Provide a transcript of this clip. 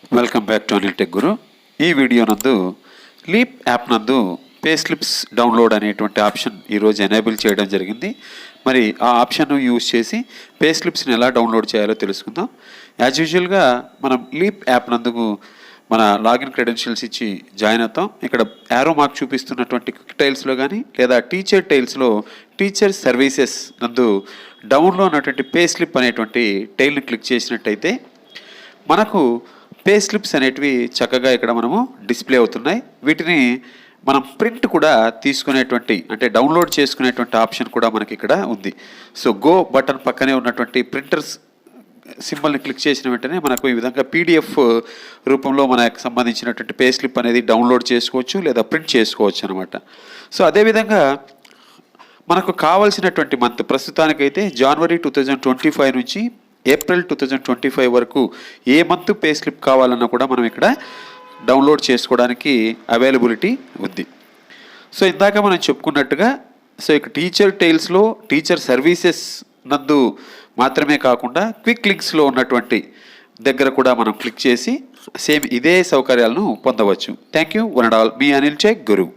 Welcome back to Anil tech guru. ఈ video నందు leap app నందు పే స్లిప్స్ డౌన్లోడ్ అనేటువంటి ఆప్షన్ ఈరోజు ఎనేబుల్ చేయడం జరిగింది. మరి ఆ ఆప్షన్ యూజ్ చేసి పే స్లిప్స్ని ఎలా డౌన్లోడ్ చేయాలో తెలుసుకుందాం. యాజ్ యూజువల్గా మనం లీప్ యాప్ నందుకు మన లాగిన్ క్రెడెన్షియల్స్ ఇచ్చి జాయిన్ అవుతాం. ఇక్కడ యారో మార్క్ చూపిస్తున్నటువంటి క్విక్ టైల్స్లో కానీ లేదా టీచర్ టైల్స్లో టీచర్ సర్వీసెస్ నందు డౌన్లో ఉన్నటువంటి పే స్లిప్ అనేటువంటి టైల్ని క్లిక్ చేసినట్టయితే మనకు పే స్లిప్స్ అనేటివి చక్కగా ఇక్కడ మనము డిస్ప్లే అవుతున్నాయి. వీటిని మనం ప్రింట్ కూడా తీసుకునేటువంటి అంటే డౌన్లోడ్ చేసుకునేటువంటి ఆప్షన్ కూడా మనకి ఇక్కడ ఉంది. సో గో బటన్ పక్కనే ఉన్నటువంటి ప్రింటర్స్ సింబల్ని క్లిక్ చేసిన వెంటనే మనకు ఈ విధంగా పీడిఎఫ్ రూపంలో మనకు సంబంధించినటువంటి పే స్లిప్ అనేది డౌన్లోడ్ చేసుకోవచ్చు లేదా ప్రింట్ చేసుకోవచ్చు అనమాట. సో అదేవిధంగా మనకు కావాల్సినటువంటి మంత్ ప్రస్తుతానికైతే జనవరి 2025 నుంచి ఏప్రిల్ 2025 వరకు ఏ మంత్ పే స్లిప్ కావాలన్నా కూడా మనం ఇక్కడ డౌన్లోడ్ చేసుకోవడానికి అవైలబిలిటీ ఉంది. సో ఇందాక మనం చెప్పుకున్నట్టుగా సో ఇక టీచర్ టైల్స్లో టీచర్ సర్వీసెస్ నందు మాత్రమే కాకుండా క్విక్ లింక్స్లో ఉన్నటువంటి దగ్గర కూడా మనం క్లిక్ చేసి సేమ్ ఇదే సౌకర్యాలను పొందవచ్చు. Thank you one and all. Me Anil tech Guru.